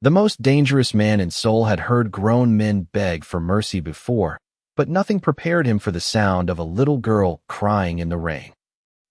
The most dangerous man in Seoul had heard grown men beg for mercy before, but nothing prepared him for the sound of a little girl crying in the rain.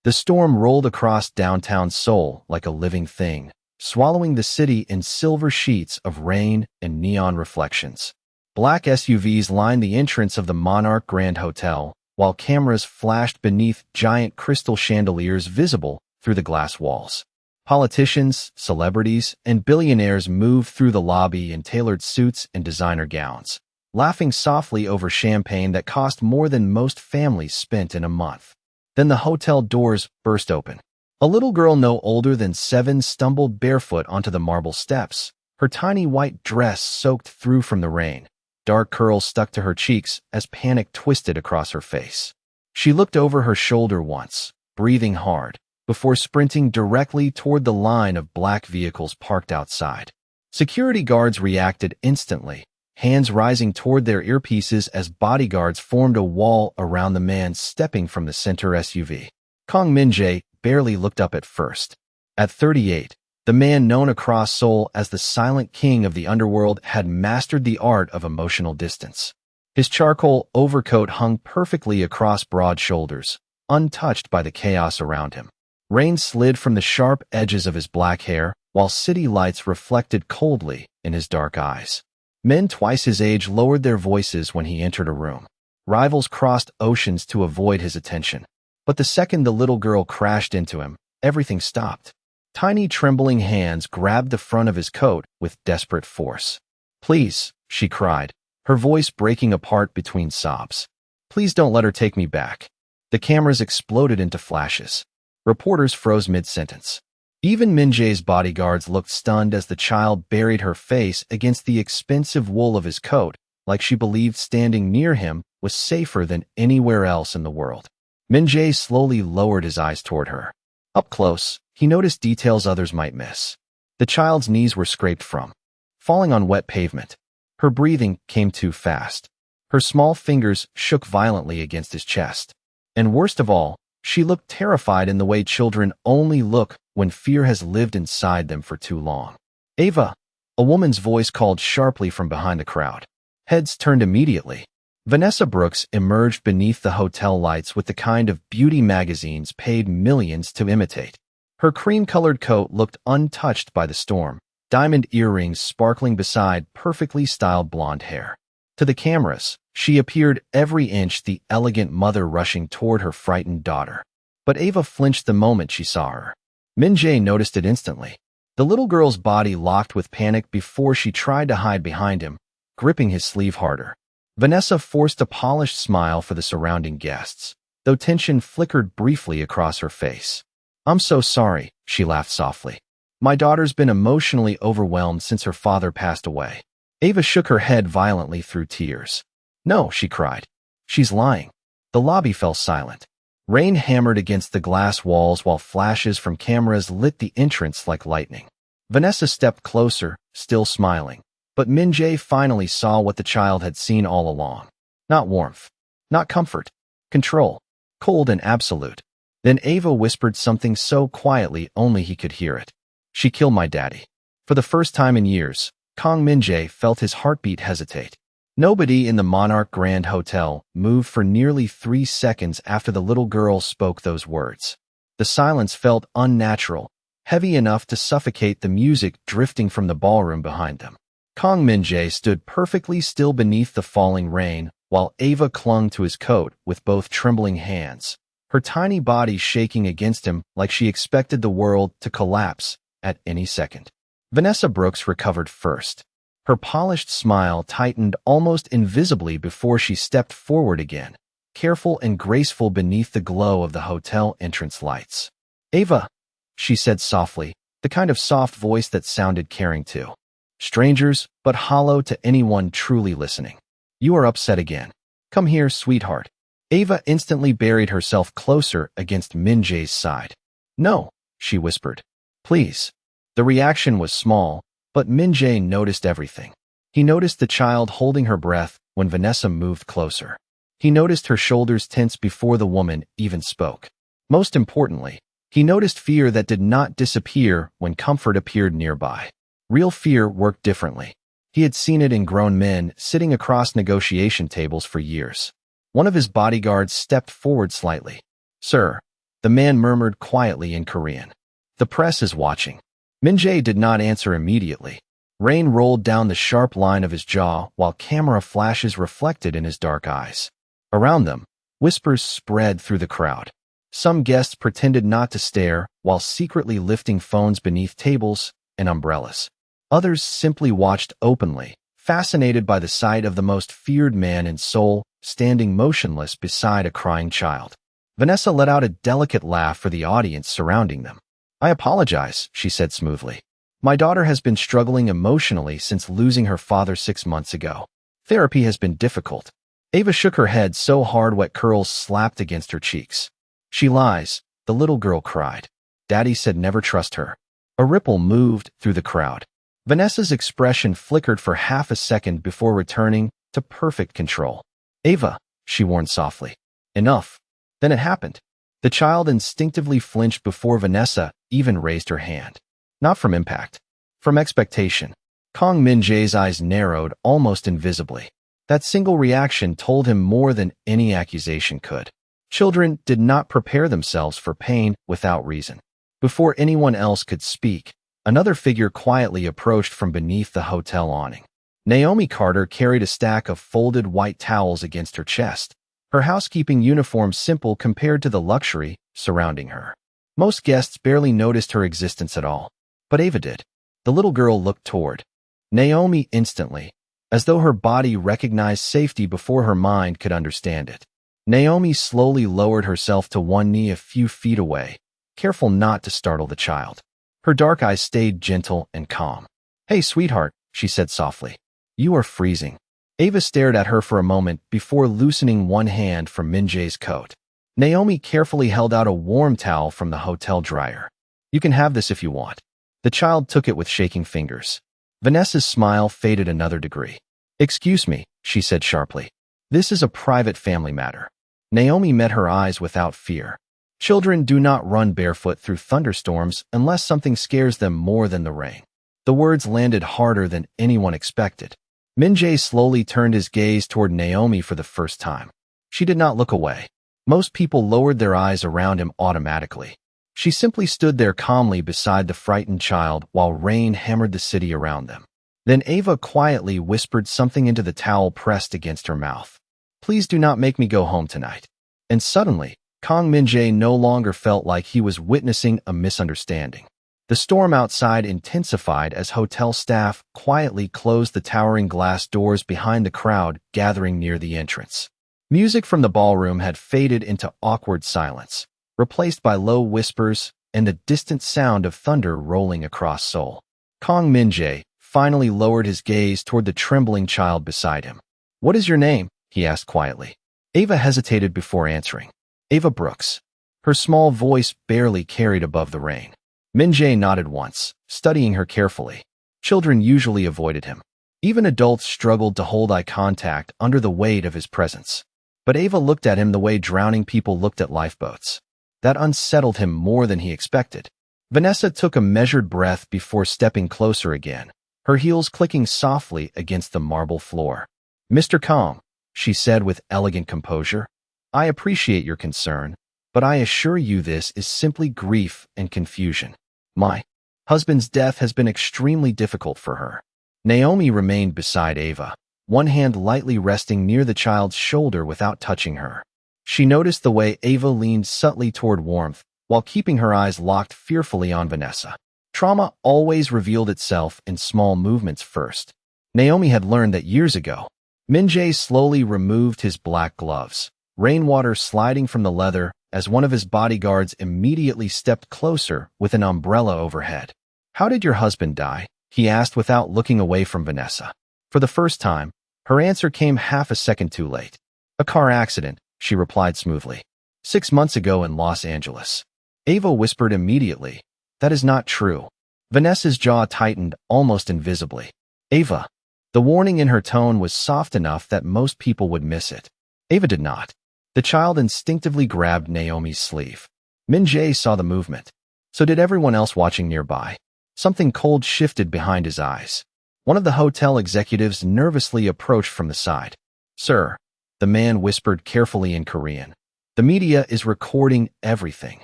The storm rolled across downtown Seoul like a living thing, swallowing the city in silver sheets of rain and neon reflections. Black SUVs lined the entrance of the Monarch Grand Hotel, while cameras flashed beneath giant crystal chandeliers visible through the glass walls. Politicians, celebrities, and billionaires moved through the lobby in tailored suits and designer gowns, laughing softly over champagne that cost more than most families spent in a month. Then the hotel doors burst open. A little girl no older than 7 stumbled barefoot onto the marble steps, her tiny white dress soaked through from the rain. Dark curls stuck to her cheeks as panic twisted across her face. She looked over her shoulder once, breathing hard, before sprinting directly toward the line of black vehicles parked outside. Security guards reacted instantly, hands rising toward their earpieces as bodyguards formed a wall around the man stepping from the center SUV. Kang Min-jae barely looked up at first. At 38, the man known across Seoul as the silent king of the underworld had mastered the art of emotional distance. His charcoal overcoat hung perfectly across broad shoulders, untouched by the chaos around him. Rain slid from the sharp edges of his black hair, while city lights reflected coldly in his dark eyes. Men twice his age lowered their voices when he entered a room. Rivals crossed oceans to avoid his attention. But the second the little girl crashed into him, everything stopped. Tiny trembling hands grabbed the front of his coat with desperate force. "Please," she cried, her voice breaking apart between sobs. "Please don't let her take me back." The cameras exploded into flashes. Reporters froze mid-sentence. Even Min-jae's bodyguards looked stunned as the child buried her face against the expensive wool of his coat, like she believed standing near him was safer than anywhere else in the world. Min-jae slowly lowered his eyes toward her. Up close, he noticed details others might miss. The child's knees were scraped from, falling on wet pavement. Her breathing came too fast. Her small fingers shook violently against his chest. And worst of all, she looked terrified in the way children only look when fear has lived inside them for too long. "Ava!" A woman's voice called sharply from behind the crowd. Heads turned immediately. Vanessa Brooks emerged beneath the hotel lights with the kind of beauty magazines paid millions to imitate. Her cream-colored coat looked untouched by the storm, diamond earrings sparkling beside perfectly styled blonde hair. To the cameras, she appeared every inch the elegant mother rushing toward her frightened daughter. But Ava flinched the moment she saw her. Min-jae noticed it instantly. The little girl's body locked with panic before she tried to hide behind him, gripping his sleeve harder. Vanessa forced a polished smile for the surrounding guests, though tension flickered briefly across her face. "I'm so sorry," she laughed softly. "My daughter's been emotionally overwhelmed since her father passed away." Ava shook her head violently through tears. "No," she cried. "She's lying." The lobby fell silent. Rain hammered against the glass walls while flashes from cameras lit the entrance like lightning. Vanessa stepped closer, still smiling. But Min-jae finally saw what the child had seen all along. Not warmth, not comfort, control, cold and absolute. Then Ava whispered something so quietly only he could hear it. "She killed my daddy." For the first time in years, Kang Min-jae felt his heartbeat hesitate. Nobody in the Monarch Grand Hotel moved for nearly 3 seconds after the little girl spoke those words. The silence felt unnatural, heavy enough to suffocate the music drifting from the ballroom behind them. Kang Min-jae stood perfectly still beneath the falling rain, while Ava clung to his coat with both trembling hands, her tiny body shaking against him like she expected the world to collapse at any second. Vanessa Brooks recovered first. Her polished smile tightened almost invisibly before she stepped forward again, careful and graceful beneath the glow of the hotel entrance lights. "Ava," she said softly, the kind of soft voice that sounded caring too. Strangers, but hollow to anyone truly listening. "You are upset again. Come here, sweetheart." Ava instantly buried herself closer against Min-jae's side. "No," she whispered. "Please." The reaction was small, but Min-jae noticed everything. He noticed the child holding her breath when Vanessa moved closer. He noticed her shoulders tense before the woman even spoke. Most importantly, he noticed fear that did not disappear when comfort appeared nearby. Real fear worked differently. He had seen it in grown men sitting across negotiation tables for years. One of his bodyguards stepped forward slightly. "Sir," the man murmured quietly in Korean. "The press is watching." Min-jae did not answer immediately. Rain rolled down the sharp line of his jaw while camera flashes reflected in his dark eyes. Around them, whispers spread through the crowd. Some guests pretended not to stare while secretly lifting phones beneath tables and umbrellas. Others simply watched openly, fascinated by the sight of the most feared man in Seoul standing motionless beside a crying child. Vanessa let out a delicate laugh for the audience surrounding them. "I apologize," she said smoothly. "My daughter has been struggling emotionally since losing her father 6 months ago. Therapy has been difficult." Ava shook her head so hard wet curls slapped against her cheeks. "She lies," the little girl cried. "Daddy said never trust her." A ripple moved through the crowd. Vanessa's expression flickered for half a second before returning to perfect control. "Ava," she warned softly. "Enough." Then it happened. The child instinctively flinched before Vanessa even raised her hand. Not from impact. From expectation. Kang Min-jae's eyes narrowed almost invisibly. That single reaction told him more than any accusation could. Children did not prepare themselves for pain without reason. Before anyone else could speak, another figure quietly approached from beneath the hotel awning. Naomi Carter carried a stack of folded white towels against her chest, her housekeeping uniform simple compared to the luxury surrounding her. Most guests barely noticed her existence at all, but Ava did. The little girl looked toward Naomi instantly, as though her body recognized safety before her mind could understand it. Naomi slowly lowered herself to one knee a few feet away, careful not to startle the child. Her dark eyes stayed gentle and calm. "Hey, sweetheart," she said softly. "You are freezing." Ava stared at her for a moment before loosening one hand from Min-jae's coat. Naomi carefully held out a warm towel from the hotel dryer. "You can have this if you want." The child took it with shaking fingers. Vanessa's smile faded another degree. "Excuse me," she said sharply. "This is a private family matter." Naomi met her eyes without fear. Children do not run barefoot through thunderstorms unless something scares them more than the rain. The words landed harder than anyone expected. Min-jae slowly turned his gaze toward Naomi for the first time. She did not look away. Most people lowered their eyes around him automatically. She simply stood there calmly beside the frightened child while rain hammered the city around them. Then Ava quietly whispered something into the towel pressed against her mouth. "Please do not make me go home tonight." And suddenly, Kang Min-jae no longer felt like he was witnessing a misunderstanding. The storm outside intensified as hotel staff quietly closed the towering glass doors behind the crowd gathering near the entrance. Music from the ballroom had faded into awkward silence, replaced by low whispers and the distant sound of thunder rolling across Seoul. Kang Min-jae finally lowered his gaze toward the trembling child beside him. "What is your name?" he asked quietly. Ava hesitated before answering. "Ava Brooks." Her small voice barely carried above the rain. Min-jae nodded once, studying her carefully. Children usually avoided him. Even adults struggled to hold eye contact under the weight of his presence. But Ava looked at him the way drowning people looked at lifeboats. That unsettled him more than he expected. Vanessa took a measured breath before stepping closer again, her heels clicking softly against the marble floor. "Mr. Kang," she said with elegant composure, "I appreciate your concern, but I assure you this is simply grief and confusion. My husband's death has been extremely difficult for her." Naomi remained beside Ava, one hand lightly resting near the child's shoulder without touching her. She noticed the way Ava leaned subtly toward warmth while keeping her eyes locked fearfully on Vanessa. Trauma always revealed itself in small movements first. Naomi had learned that years ago. Min-jae slowly removed his black gloves, rainwater sliding from the leather as one of his bodyguards immediately stepped closer with an umbrella overhead. "How did your husband die?" he asked without looking away from Vanessa. For the first time, her answer came half a second too late. "A car accident," she replied smoothly. "6 months ago in Los Angeles." Ava whispered immediately, "That is not true." Vanessa's jaw tightened almost invisibly. "Ava." The warning in her tone was soft enough that most people would miss it. Ava did not. The child instinctively grabbed Naomi's sleeve. Min-jae saw the movement. So did everyone else watching nearby. Something cold shifted behind his eyes. One of the hotel executives nervously approached from the side. "Sir," the man whispered carefully in Korean. "The media is recording everything."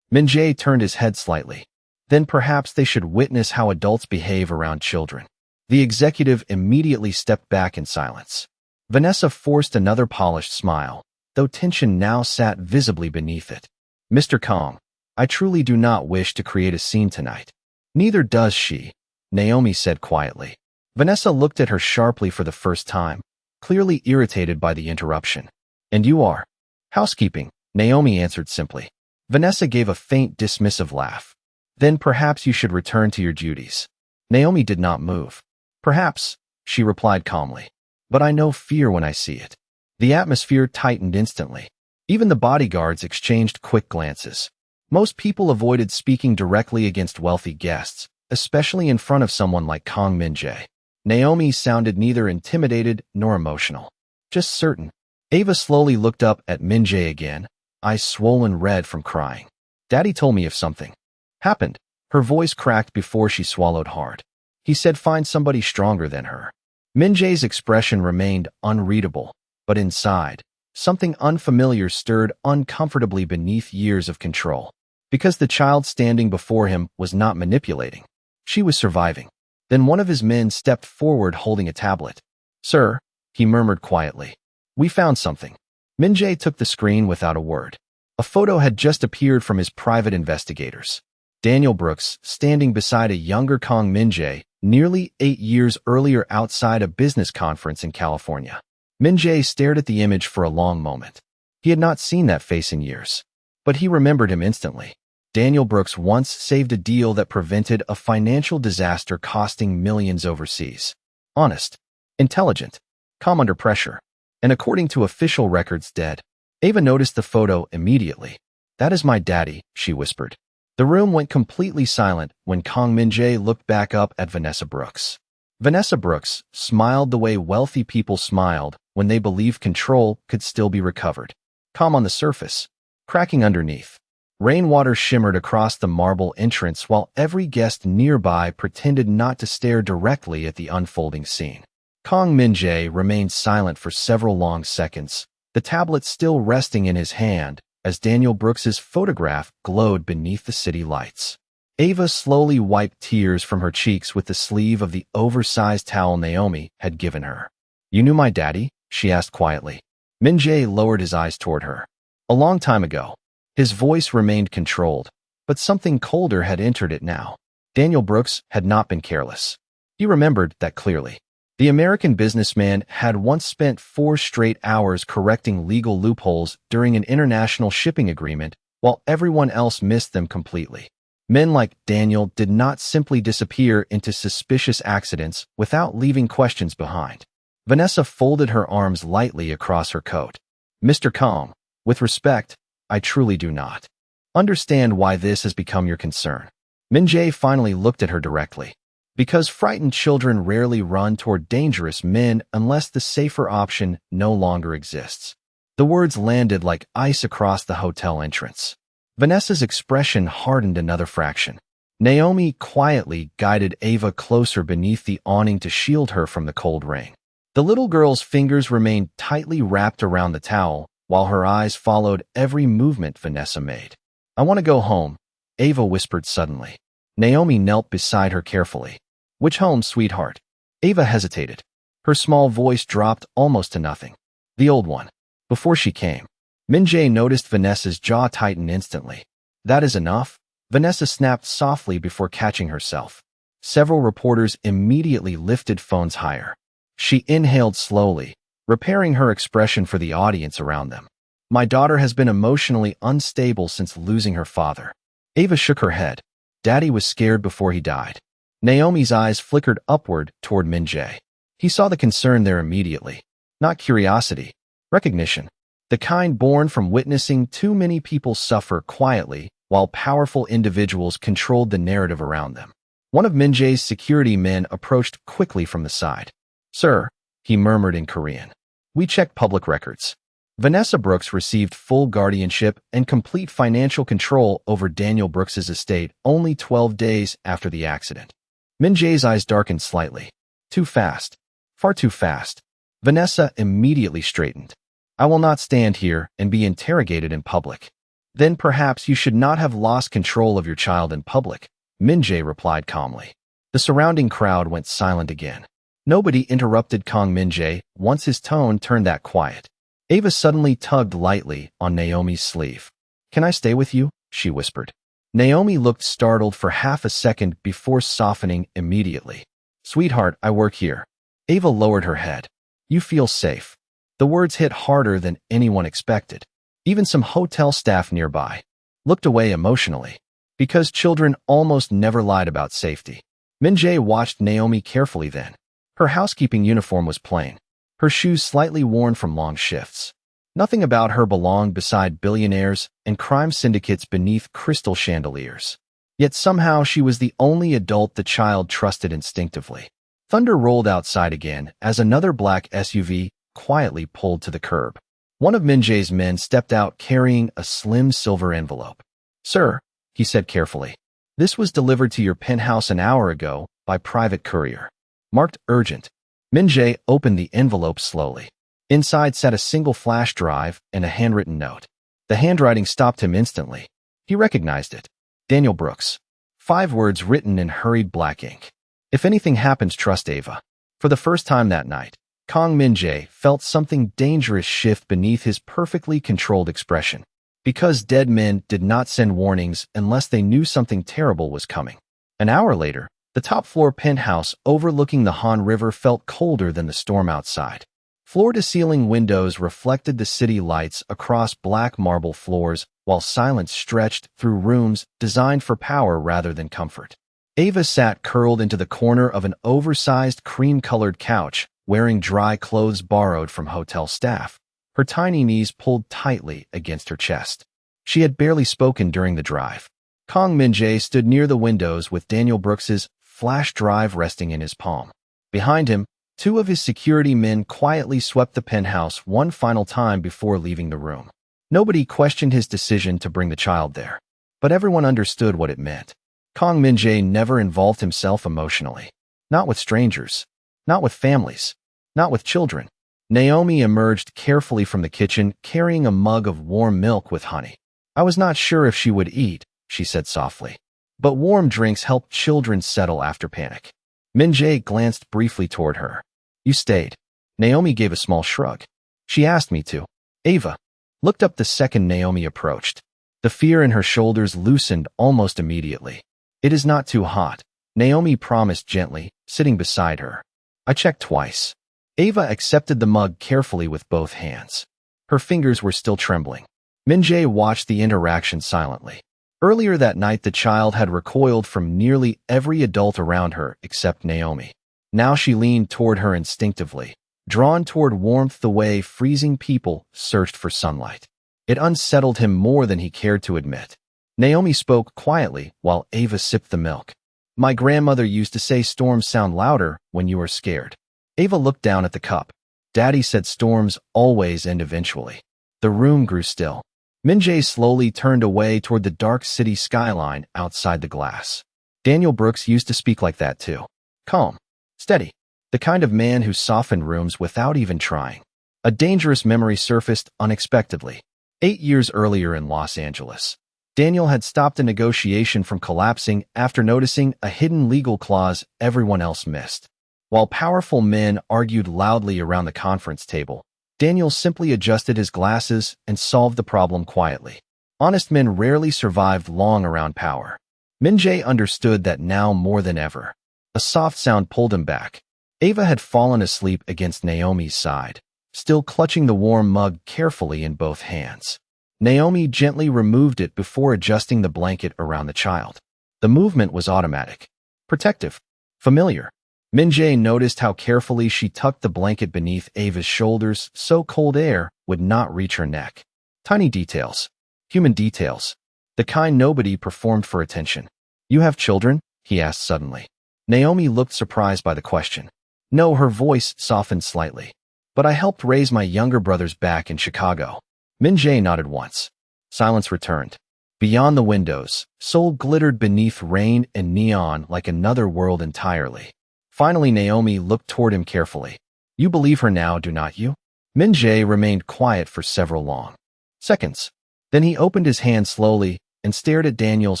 Min-jae turned his head slightly. "Then perhaps they should witness how adults behave around children." The executive immediately stepped back in silence. Vanessa forced another polished smile, though tension now sat visibly beneath it. "Mr. Kong, I truly do not wish to create a scene tonight." "Neither does she," Naomi said quietly. Vanessa looked at her sharply for the first time, clearly irritated by the interruption. "And you are?" "Housekeeping," Naomi answered simply. Vanessa gave a faint dismissive laugh. "Then perhaps you should return to your duties." Naomi did not move. "Perhaps," she replied calmly. "But I know fear when I see it." The atmosphere tightened instantly. Even the bodyguards exchanged quick glances. Most people avoided speaking directly against wealthy guests, especially in front of someone like Kong Min-jae. Naomi sounded neither intimidated nor emotional, just certain. Ava slowly looked up at Min-jae again, eyes swollen red from crying. "Daddy told me if something happened." Her voice cracked before she swallowed hard. "He said find somebody stronger than her." Min-jae's expression remained unreadable, but inside, something unfamiliar stirred uncomfortably beneath years of control. Because the child standing before him was not manipulating. She was surviving. Then one of his men stepped forward holding a tablet. "Sir," he murmured quietly. "We found something." Min-jae took the screen without a word. A photo had just appeared from his private investigators. Daniel Brooks, standing beside a younger Kong Min-jae, nearly 8 years earlier outside a business conference in California. Min-jae stared at the image for a long moment. He had not seen that face in years. But he remembered him instantly. Daniel Brooks once saved a deal that prevented a financial disaster costing millions overseas. Honest, intelligent, calm under pressure, and according to official records dead. Ava noticed the photo immediately. "That is my daddy," she whispered. The room went completely silent when Kong Min-jae looked back up at Vanessa Brooks. Vanessa Brooks smiled the way wealthy people smiled when they believed control could still be recovered. Calm on the surface, cracking underneath. Rainwater shimmered across the marble entrance while every guest nearby pretended not to stare directly at the unfolding scene. Kong Min-jae remained silent for several long seconds, the tablet still resting in his hand as Daniel Brooks's photograph glowed beneath the city lights. Ava slowly wiped tears from her cheeks with the sleeve of the oversized towel Naomi had given her. "You knew my daddy?" she asked quietly. Min-jae lowered his eyes toward her. "A long time ago." His voice remained controlled, but something colder had entered it now. Daniel Brooks had not been careless. He remembered that clearly. The American businessman had once spent 4 straight hours correcting legal loopholes during an international shipping agreement, while everyone else missed them completely. Men like Daniel did not simply disappear into suspicious accidents without leaving questions behind. Vanessa folded her arms lightly across her coat. "Mr. Kong, with respect, I truly do not understand why this has become your concern." Min-jae finally looked at her directly. "Because frightened children rarely run toward dangerous men unless the safer option no longer exists." The words landed like ice across the hotel entrance. Vanessa's expression hardened another fraction. Naomi quietly guided Ava closer beneath the awning to shield her from the cold rain. The little girl's fingers remained tightly wrapped around the towel, while her eyes followed every movement Vanessa made. "I want to go home," Ava whispered suddenly. Naomi knelt beside her carefully. "Which home, sweetheart?" Ava hesitated. Her small voice dropped almost to nothing. "The old one. Before she came." Min-jae noticed Vanessa's jaw tighten instantly. "That is enough?" Vanessa snapped softly before catching herself. Several reporters immediately lifted phones higher. She inhaled slowly, repairing her expression for the audience around them. "My daughter has been emotionally unstable since losing her father." Ava shook her head. "Daddy was scared before he died." Naomi's eyes flickered upward toward Min-jae. He saw the concern there immediately. Not curiosity, recognition. The kind born from witnessing too many people suffer quietly while powerful individuals controlled the narrative around them. One of Min-jae's security men approached quickly from the side. "Sir," he murmured in Korean. "We checked public records. Vanessa Brooks received full guardianship and complete financial control over Daniel Brooks's estate only 12 days after the accident. Min Jae's eyes darkened slightly. Too fast. Far too fast. Vanessa immediately straightened. I will not stand here and be interrogated in public. Then perhaps you should not have lost control of your child in public, Min Jae replied calmly. The surrounding crowd went silent again. Nobody interrupted Kang Min Jae once his tone turned that quiet. Ava suddenly tugged lightly on Naomi's sleeve. Can I stay with you? She whispered. Naomi looked startled for half a second before softening immediately. Sweetheart, I work here. Ava lowered her head. You feel safe. The words hit harder than anyone expected. Even some hotel staff nearby looked away emotionally, because children almost never lied about safety. Min Jae watched Naomi carefully then. Her housekeeping uniform was plain, her shoes slightly worn from long shifts. Nothing about her belonged beside billionaires and crime syndicates beneath crystal chandeliers. Yet somehow she was the only adult the child trusted instinctively. Thunder rolled outside again as another black SUV quietly pulled to the curb. One of Min Jae's men stepped out carrying a slim silver envelope. Sir, he said carefully, this was delivered to your penthouse an hour ago by private courier. Marked urgent. Min Jae opened the envelope slowly. Inside sat a single flash drive and a handwritten note. The handwriting stopped him instantly. He recognized it. Daniel Brooks. 5 words written in hurried black ink. If anything happens, trust Ava. For the first time that night, Kang Min Jae felt something dangerous shift beneath his perfectly controlled expression. Because dead men did not send warnings unless they knew something terrible was coming. An hour later, the top-floor penthouse overlooking the Han River felt colder than the storm outside. Floor-to-ceiling windows reflected the city lights across black marble floors, while silence stretched through rooms designed for power rather than comfort. Ava sat curled into the corner of an oversized cream-colored couch, wearing dry clothes borrowed from hotel staff. Her tiny knees pulled tightly against her chest. She had barely spoken during the drive. Kang Min Jae stood near the windows with Daniel Brooks's flash drive resting in his palm. Behind him, 2 of his security men quietly swept the penthouse one final time before leaving the room. Nobody questioned his decision to bring the child there, but everyone understood what it meant. Kang Min Jae never involved himself emotionally. Not with strangers. Not with families. Not with children. Naomi emerged carefully from the kitchen, carrying a mug of warm milk with honey. I was not sure if she would eat, she said softly. But warm drinks help children settle after panic. Min Jae glanced briefly toward her. You stayed. Naomi gave a small shrug. She asked me to. Ava looked up the second Naomi approached. The fear in her shoulders loosened almost immediately. It is not too hot, Naomi promised gently, sitting beside her. I checked twice. Ava accepted the mug carefully with both hands. Her fingers were still trembling. Min Jae watched the interaction silently. Earlier that night, the child had recoiled from nearly every adult around her except Naomi. Now she leaned toward her instinctively, drawn toward warmth the way freezing people searched for sunlight. It unsettled him more than he cared to admit. Naomi spoke quietly while Ava sipped the milk. My grandmother used to say storms sound louder when you are scared. Ava looked down at the cup. Daddy said storms always end eventually. The room grew still. Min Jae slowly turned away toward the dark city skyline outside the glass. Daniel Brooks used to speak like that too. Calm. Steady. The kind of man who softened rooms without even trying. A dangerous memory surfaced unexpectedly. 8 years earlier in Los Angeles, Daniel had stopped a negotiation from collapsing after noticing a hidden legal clause everyone else missed. While powerful men argued loudly around the conference table, Daniel simply adjusted his glasses and solved the problem quietly. Honest men rarely survived long around power. Min Jae understood that now more than ever. A soft sound pulled him back. Ava had fallen asleep against Naomi's side, still clutching the warm mug carefully in both hands. Naomi gently removed it before adjusting the blanket around the child. The movement was automatic, protective, familiar. Min Jae noticed how carefully she tucked the blanket beneath Ava's shoulders so cold air would not reach her neck. Tiny details. Human details. The kind nobody performed for attention. You have children? He asked suddenly. Naomi looked surprised by the question. No, her voice softened slightly. But I helped raise my younger brothers back in Chicago. Min Jae nodded once. Silence returned. Beyond the windows, Seoul glittered beneath rain and neon like another world entirely. Finally, Naomi looked toward him carefully. You believe her now, do not you? Min Jae remained quiet for several long seconds. Then he opened his hand slowly and stared at Daniel's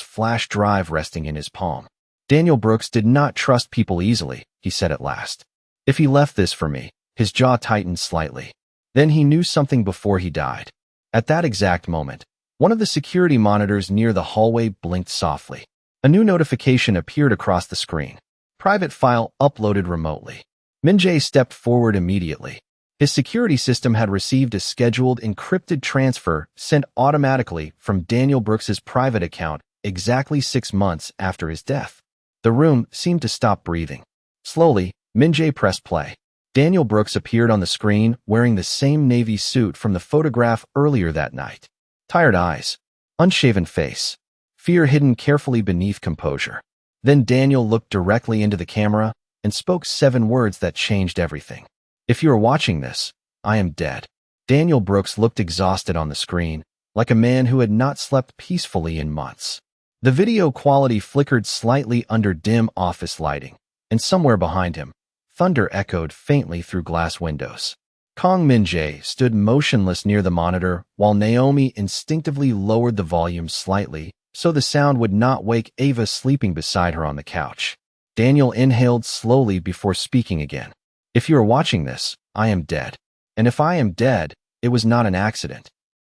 flash drive resting in his palm. Daniel Brooks did not trust people easily, he said at last. If he left this for me, his jaw tightened slightly. Then he knew something before he died. At that exact moment, one of the security monitors near the hallway blinked softly. A new notification appeared across the screen. Private file uploaded remotely. Min Jae stepped forward immediately. His security system had received a scheduled encrypted transfer sent automatically from Daniel Brooks's private account exactly 6 months after his death. The room seemed to stop breathing. Slowly, Min Jae pressed play. Daniel Brooks appeared on the screen wearing the same navy suit from the photograph earlier that night. Tired eyes, unshaven face, fear hidden carefully beneath composure. Then Daniel looked directly into the camera and spoke 7 words that changed everything. If you are watching this, I am dead. Daniel Brooks looked exhausted on the screen, like a man who had not slept peacefully in months. The video quality flickered slightly under dim office lighting, and somewhere behind him, thunder echoed faintly through glass windows. Kong Min Jae stood motionless near the monitor while Naomi instinctively lowered the volume slightly so the sound would not wake Ava sleeping beside her on the couch. Daniel inhaled slowly before speaking again. If you are watching this, I am dead. And if I am dead, it was not an accident.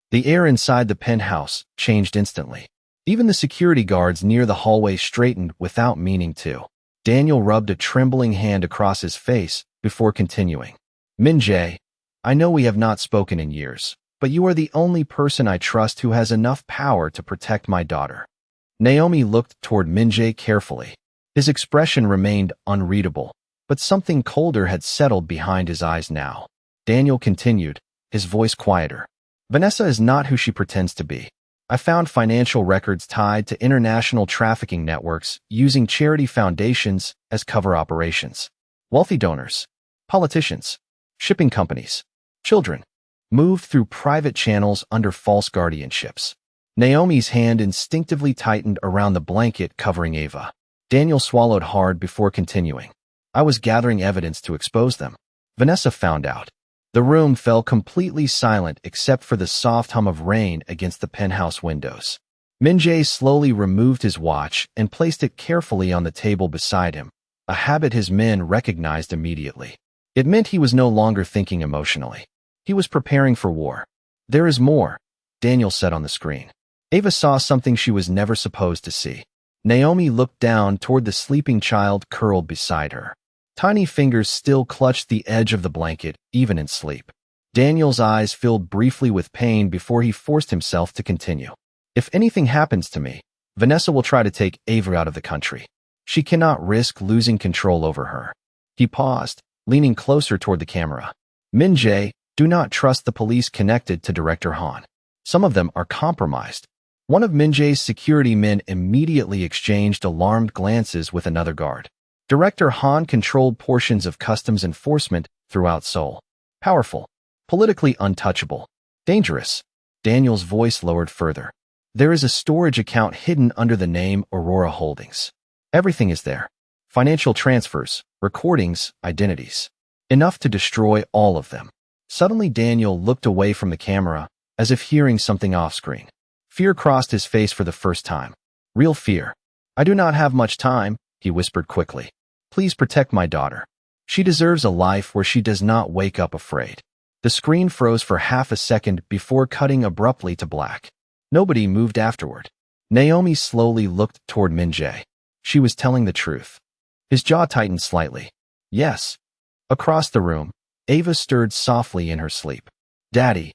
The air inside the penthouse changed instantly. Even the security guards near the hallway straightened without meaning to. Daniel rubbed a trembling hand across his face before continuing. Min Jae, I know we have not spoken in years, but you are the only person I trust who has enough power to protect my daughter. Naomi looked toward Min Jae carefully. His expression remained unreadable, but something colder had settled behind his eyes now. Daniel continued, his voice quieter. Vanessa is not who she pretends to be. I found financial records tied to international trafficking networks using charity foundations as cover operations. Wealthy donors, politicians, shipping companies, children, moved through private channels under false guardianships. Naomi's hand instinctively tightened around the blanket covering Ava. Daniel swallowed hard before continuing. I was gathering evidence to expose them. Vanessa found out. The room fell completely silent except for the soft hum of rain against the penthouse windows. Min Jae slowly removed his watch and placed it carefully on the table beside him, a habit his men recognized immediately. It meant he was no longer thinking emotionally. He was preparing for war. There is more, Daniel said on the screen. Ava saw something she was never supposed to see. Naomi looked down toward the sleeping child curled beside her. Tiny fingers still clutched the edge of the blanket, even in sleep. Daniel's eyes filled briefly with pain before he forced himself to continue. If anything happens to me, Vanessa will try to take Ava out of the country. She cannot risk losing control over her. He paused, leaning closer toward the camera. Min Jae, do not trust the police connected to Director Han. Some of them are compromised. One of Min Jae's security men immediately exchanged alarmed glances with another guard. Director Han controlled portions of customs enforcement throughout Seoul. Powerful, politically untouchable, dangerous. Daniel's voice lowered further. There is a storage account hidden under the name Aurora Holdings. Everything is there. Financial transfers, recordings, identities. Enough to destroy all of them. Suddenly Daniel looked away from the camera, as if hearing something off-screen. Fear crossed his face for the first time. Real fear. I do not have much time, he whispered quickly. Please protect my daughter. She deserves a life where she does not wake up afraid. The screen froze for half a second before cutting abruptly to black. Nobody moved afterward. Naomi slowly looked toward Min Jae. She was telling the truth. His jaw tightened slightly. Yes. Across the room, Ava stirred softly in her sleep. Daddy.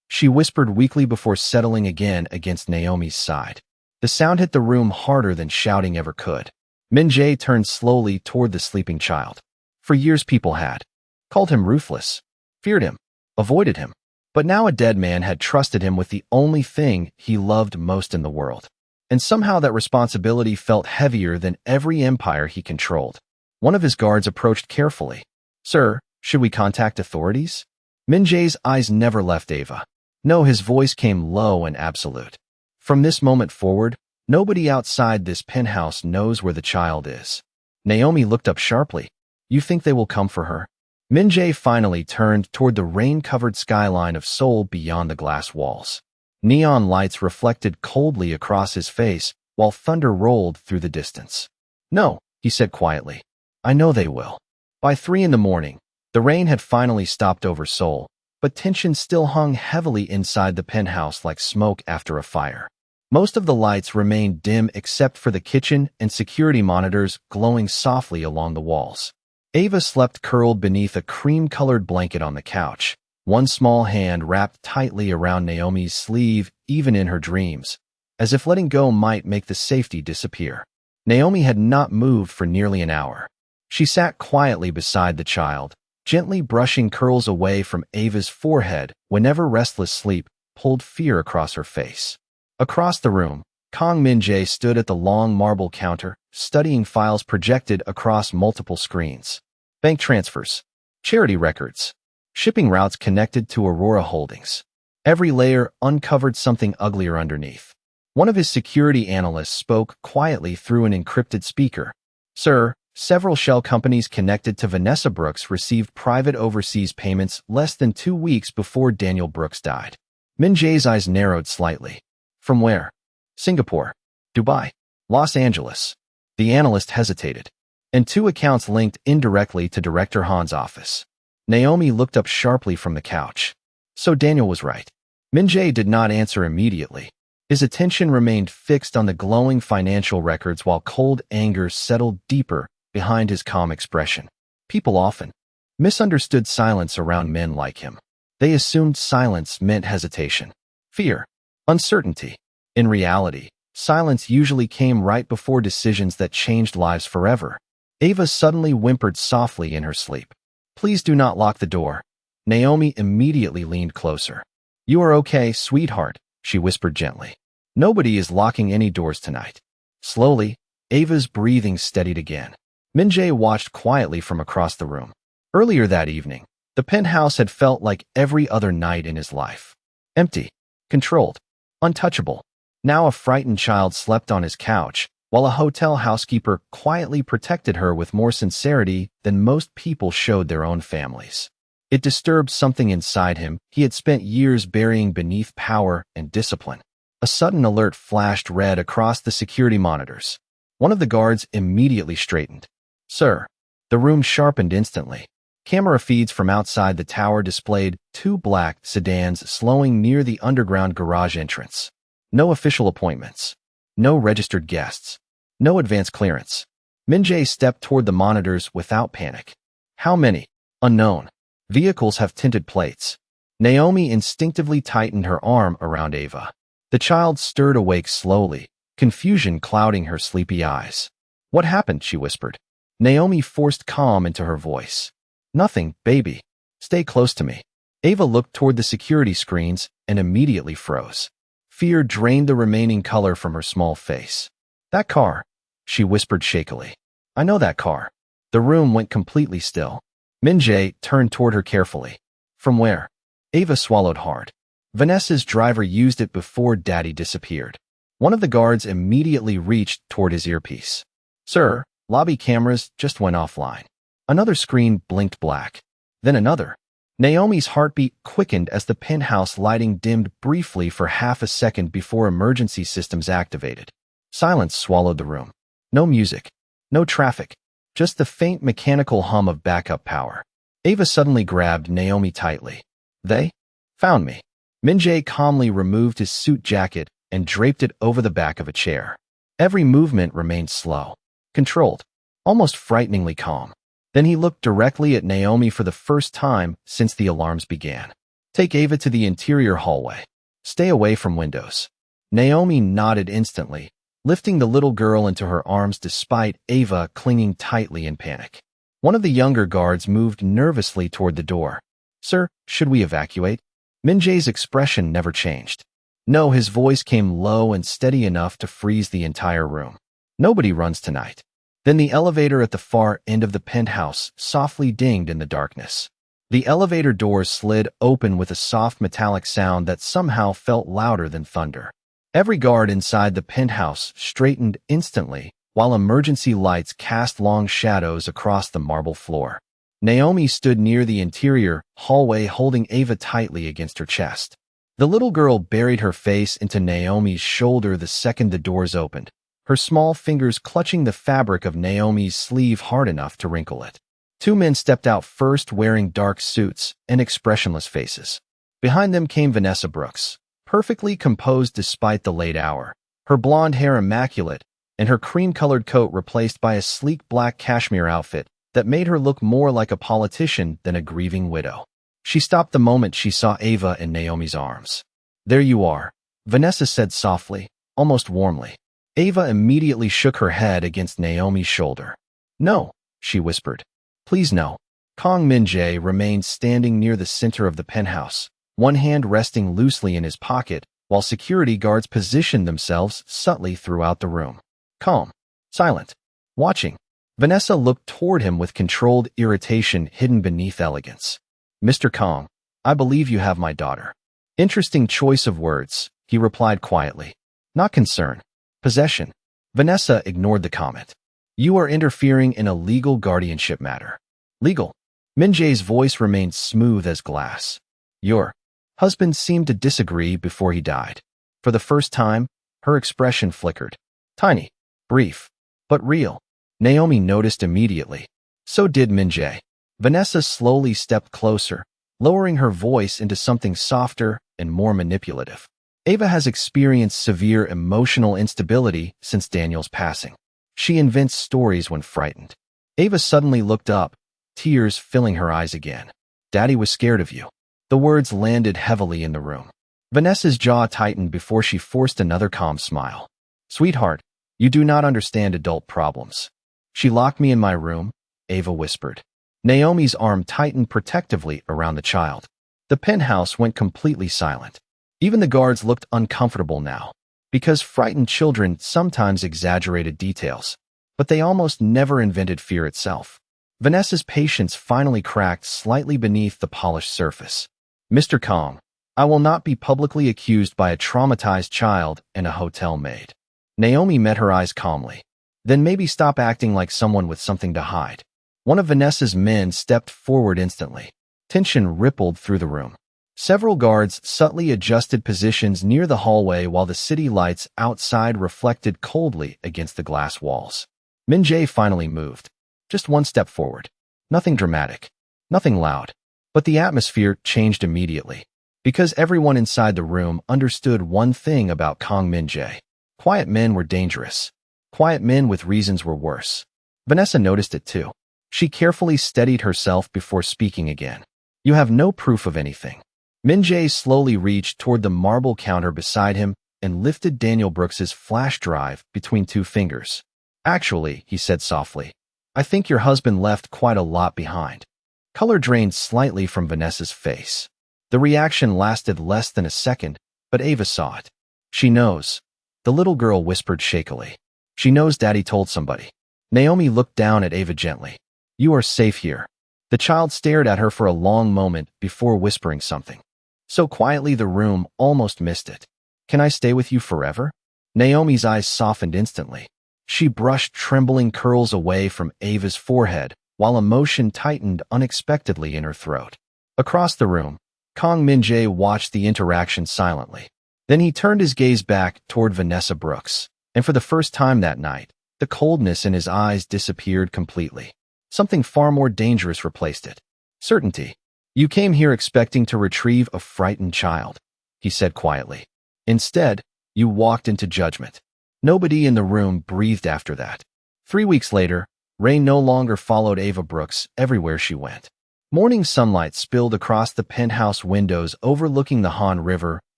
She whispered weakly before settling again against Naomi's side. The sound hit the room harder than shouting ever could. Min Jae turned slowly toward the sleeping child. For years people had called him ruthless, feared him, avoided him. But now a dead man had trusted him with the only thing he loved most in the world. And somehow that responsibility felt heavier than every empire he controlled. One of his guards approached carefully. Sir, should we contact authorities? Min-jae's eyes never left Ava. No, his voice came low and absolute. From this moment forward, nobody outside this penthouse knows where the child is. Naomi looked up sharply. You think they will come for her? Min-jae finally turned toward the rain-covered skyline of Seoul beyond the glass walls. Neon lights reflected coldly across his face, while thunder rolled through the distance. No, he said quietly. I know they will. By 3 in the morning, the rain had finally stopped over Seoul, but tension still hung heavily inside the penthouse like smoke after a fire. Most of the lights remained dim except for the kitchen and security monitors glowing softly along the walls. Ava slept curled beneath a cream-colored blanket on the couch, one small hand wrapped tightly around Naomi's sleeve even in her dreams, as if letting go might make the safety disappear. Naomi had not moved for nearly an hour. She sat quietly beside the child, gently brushing curls away from Ava's forehead whenever restless sleep pulled fear across her face. Across the room, Kang Min-jae stood at the long marble counter, studying files projected across multiple screens. Bank transfers, charity records, shipping routes connected to Aurora Holdings. Every layer uncovered something uglier underneath. One of his security analysts spoke quietly through an encrypted speaker. Sir, several shell companies connected to Vanessa Brooks received private overseas payments less than 2 weeks before Daniel Brooks died. Min-jae's eyes narrowed slightly. From where? Singapore, Dubai, Los Angeles. The analyst hesitated. And 2 accounts linked indirectly to Director Han's office. Naomi looked up sharply from the couch. So Daniel was right. Min-jae did not answer immediately. His attention remained fixed on the glowing financial records while cold anger settled deeper behind his calm expression. People often misunderstood silence around men like him. They assumed silence meant hesitation, fear, uncertainty. In reality, silence usually came right before decisions that changed lives forever. Ava suddenly whimpered softly in her sleep. Please do not lock the door. Naomi immediately leaned closer. You are okay, sweetheart, she whispered gently. Nobody is locking any doors tonight. Slowly, Ava's breathing steadied again. Min-jae watched quietly from across the room. Earlier that evening, the penthouse had felt like every other night in his life. Empty, controlled, untouchable. Now a frightened child slept on his couch, while a hotel housekeeper quietly protected her with more sincerity than most people showed their own families. It disturbed something inside him he had spent years burying beneath power and discipline. A sudden alert flashed red across the security monitors. One of the guards immediately straightened. Sir. The room sharpened instantly. Camera feeds from outside the tower displayed 2 black sedans slowing near the underground garage entrance. No official appointments. No registered guests. No advance clearance. Min-jae stepped toward the monitors without panic. How many? Unknown. Vehicles have tinted plates. Naomi instinctively tightened her arm around Ava. The child stirred awake slowly, confusion clouding her sleepy eyes. What happened? She whispered. Naomi forced calm into her voice. Nothing, baby. Stay close to me. Ava looked toward the security screens and immediately froze. Fear drained the remaining color from her small face. That car, she whispered shakily. I know that car. The room went completely still. Min-jae turned toward her carefully. From where? Ava swallowed hard. Vanessa's driver used it before Daddy disappeared. One of the guards immediately reached toward his earpiece. Sir, lobby cameras just went offline. Another screen blinked black. Then another. Naomi's heartbeat quickened as the penthouse lighting dimmed briefly for half a second before emergency systems activated. Silence swallowed the room. No music. No traffic. Just the faint mechanical hum of backup power. Ava suddenly grabbed Naomi tightly. They found me. Min-jae calmly removed his suit jacket and draped it over the back of a chair. Every movement remained slow, controlled, almost frighteningly calm. Then he looked directly at Naomi for the first time since the alarms began. Take Ava to the interior hallway. Stay away from windows. Naomi nodded instantly, lifting the little girl into her arms despite Ava clinging tightly in panic. One of the younger guards moved nervously toward the door. Sir, should we evacuate? Min-jae's expression never changed. No, his voice came low and steady enough to freeze the entire room. Nobody runs tonight. Then the elevator at the far end of the penthouse softly dinged in the darkness. The elevator doors slid open with a soft metallic sound that somehow felt louder than thunder. Every guard inside the penthouse straightened instantly, while emergency lights cast long shadows across the marble floor. Naomi stood near the interior hallway holding Ava tightly against her chest. The little girl buried her face into Naomi's shoulder the second the doors opened, her small fingers clutching the fabric of Naomi's sleeve hard enough to wrinkle it. Two men stepped out first wearing dark suits and expressionless faces. Behind them came Vanessa Brooks, perfectly composed despite the late hour, her blonde hair immaculate, and her cream-colored coat replaced by a sleek black cashmere outfit that made her look more like a politician than a grieving widow. She stopped the moment she saw Ava in Naomi's arms. "There you are," Vanessa said softly, almost warmly. Ava immediately shook her head against Naomi's shoulder. "No," she whispered. "Please no." Kong Min-jae remained standing near the center of the penthouse, one hand resting loosely in his pocket, while security guards positioned themselves subtly throughout the room. Calm, silent, watching. Vanessa looked toward him with controlled irritation hidden beneath elegance. "Mr. Kong, I believe you have my daughter." "Interesting choice of words," he replied quietly. "Not concern. Possession." Vanessa ignored the comment. "You are interfering in a legal guardianship matter." "Legal?" Min-jae's voice remained smooth as glass. "Your husband seemed to disagree before he died." For the first time, her expression flickered. Tiny, brief, but real. Naomi noticed immediately. So did Min-jae. Vanessa slowly stepped closer, lowering her voice into something softer and more manipulative. "Ava has experienced severe emotional instability since Daniel's passing. She invents stories when frightened." Ava suddenly looked up, tears filling her eyes again. "Daddy was scared of you." The words landed heavily in the room. Vanessa's jaw tightened before she forced another calm smile. "Sweetheart, you do not understand adult problems." "She locked me in my room," Ava whispered. Naomi's arm tightened protectively around the child. The penthouse went completely silent. Even the guards looked uncomfortable now, because frightened children sometimes exaggerated details, but they almost never invented fear itself. Vanessa's patience finally cracked slightly beneath the polished surface. "Mr. Kong, I will not be publicly accused by a traumatized child and a hotel maid." Naomi met her eyes calmly. "Then maybe stop acting like someone with something to hide." One of Vanessa's men stepped forward instantly. Tension rippled through the room. Several guards subtly adjusted positions near the hallway while the city lights outside reflected coldly against the glass walls. Min-jae finally moved. Just one step forward. Nothing dramatic. Nothing loud. But the atmosphere changed immediately. Because everyone inside the room understood one thing about Kong Min-jae. Quiet men were dangerous. Quiet men with reasons were worse. Vanessa noticed it too. She carefully steadied herself before speaking again. "You have no proof of anything." Min-jae slowly reached toward the marble counter beside him and lifted Daniel Brooks's flash drive between two fingers. "Actually," he said softly, "I think your husband left quite a lot behind." Color drained slightly from Vanessa's face. The reaction lasted less than a second, but Ava saw it. "She knows," the little girl whispered shakily. "She knows Daddy told somebody." Naomi looked down at Ava gently. "You are safe here." The child stared at her for a long moment before whispering something. So quietly the room almost missed it. "Can I stay with you forever?" Naomi's eyes softened instantly. She brushed trembling curls away from Ava's forehead, while emotion tightened unexpectedly in her throat. Across the room, Kong Min-jae watched the interaction silently. Then he turned his gaze back toward Vanessa Brooks, and for the first time that night, the coldness in his eyes disappeared completely. Something far more dangerous replaced it. Certainty. "You came here expecting to retrieve a frightened child," he said quietly. "Instead, you walked into judgment." Nobody in the room breathed after that. 3 weeks later, rain no longer followed Ava Brooks everywhere she went. Morning sunlight spilled across the penthouse windows overlooking the Han River,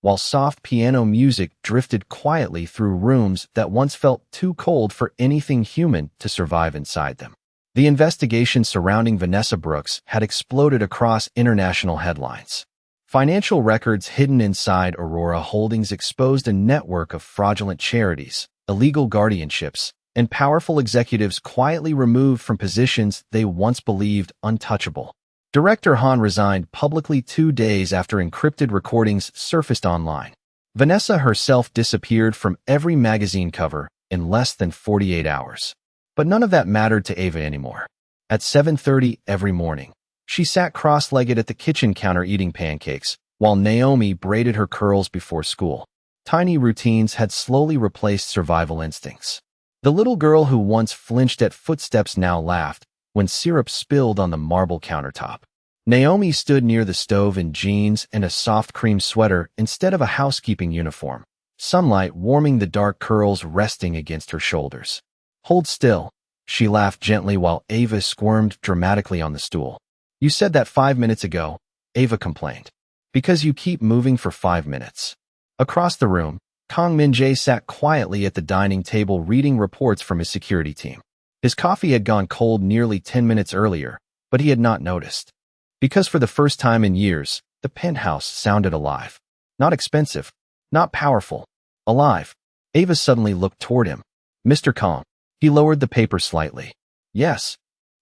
while soft piano music drifted quietly through rooms that once felt too cold for anything human to survive inside them. The investigation surrounding Vanessa Brooks had exploded across international headlines. Financial records hidden inside Aurora Holdings exposed a network of fraudulent charities, illegal guardianships, and powerful executives quietly removed from positions they once believed untouchable. Director Han resigned publicly 2 days after encrypted recordings surfaced online. Vanessa herself disappeared from every magazine cover in less than 48 hours. But none of that mattered to Ava anymore. At 7:30 every morning, she sat cross-legged at the kitchen counter eating pancakes, while Naomi braided her curls before school. Tiny routines had slowly replaced survival instincts. The little girl who once flinched at footsteps now laughed when syrup spilled on the marble countertop. Naomi stood near the stove in jeans and a soft cream sweater instead of a housekeeping uniform, sunlight warming the dark curls resting against her shoulders. "Hold still," she laughed gently while Ava squirmed dramatically on the stool. "You said that 5 minutes ago," Ava complained. "Because you keep moving for 5 minutes. Across the room, Kang Min-jae sat quietly at the dining table reading reports from his security team. His coffee had gone cold nearly 10 minutes earlier, but he had not noticed. Because for the first time in years, the penthouse sounded alive. Not expensive, not powerful. Alive. Ava suddenly looked toward him. "Mr. Kang." He lowered the paper slightly. "Yes."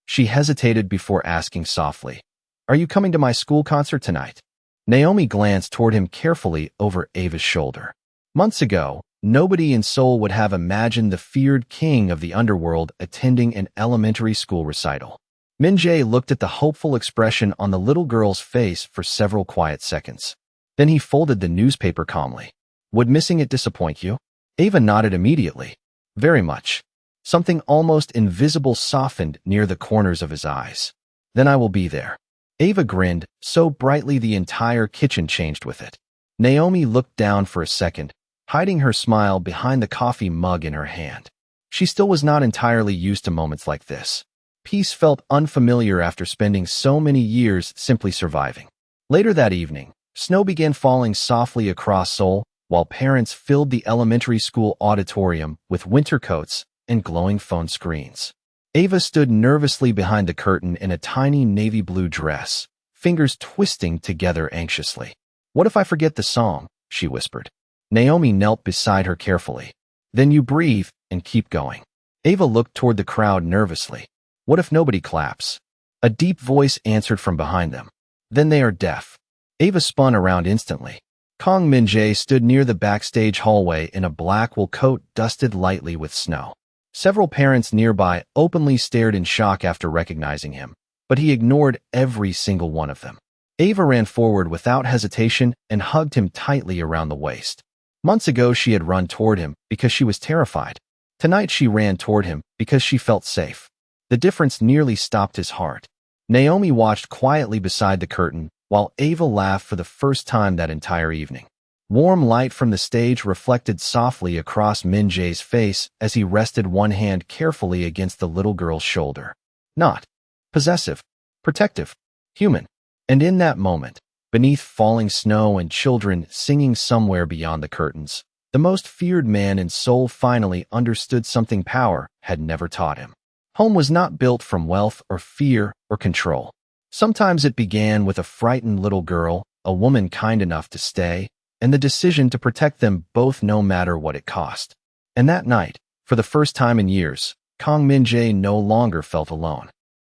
She hesitated before asking softly, "Are you coming to my school concert tonight?" Naomi glanced toward him carefully over Ava's shoulder. Months ago, nobody in Seoul would have imagined the feared king of the underworld attending an elementary school recital. Min-jae looked at the hopeful expression on the little girl's face for several quiet seconds. Then he folded the newspaper calmly. "Would missing it disappoint you?" Ava nodded immediately. "Very much." Something almost invisible softened near the corners of his eyes. "Then I will be there." Ava grinned, so brightly the entire kitchen changed with it. Naomi looked down for a second, hiding her smile behind the coffee mug in her hand. She still was not entirely used to moments like this. Peace felt unfamiliar after spending so many years simply surviving. Later that evening, snow began falling softly across Seoul, while parents filled the elementary school auditorium with winter coats and glowing phone screens. Ava stood nervously behind the curtain in a tiny navy blue dress, fingers twisting together anxiously. "What if I forget the song?" she whispered. Naomi knelt beside her carefully. "Then you breathe and keep going." Ava looked toward the crowd nervously. "What if nobody claps?" A deep voice answered from behind them. "Then they are deaf." Ava spun around instantly. Kang Min-jae stood near the backstage hallway in a black wool coat dusted lightly with snow. Several parents nearby openly stared in shock after recognizing him, but he ignored every single one of them. Ava ran forward without hesitation and hugged him tightly around the waist. Months ago she had run toward him because she was terrified. Tonight she ran toward him because she felt safe. The difference nearly stopped his heart. Naomi watched quietly beside the curtain while Ava laughed for the first time that entire evening. Warm light from the stage reflected softly across Min-jae's face as he rested one hand carefully against the little girl's shoulder. Not possessive, protective, human. And in that moment, beneath falling snow and children singing somewhere beyond the curtains, the most feared man in Seoul finally understood something power had never taught him. Home was not built from wealth or fear or control. Sometimes it began with a frightened little girl, a woman kind enough to stay, and the decision to protect them both no matter what it cost. And that night, for the first time in years, Kang Min-jae no longer felt alone.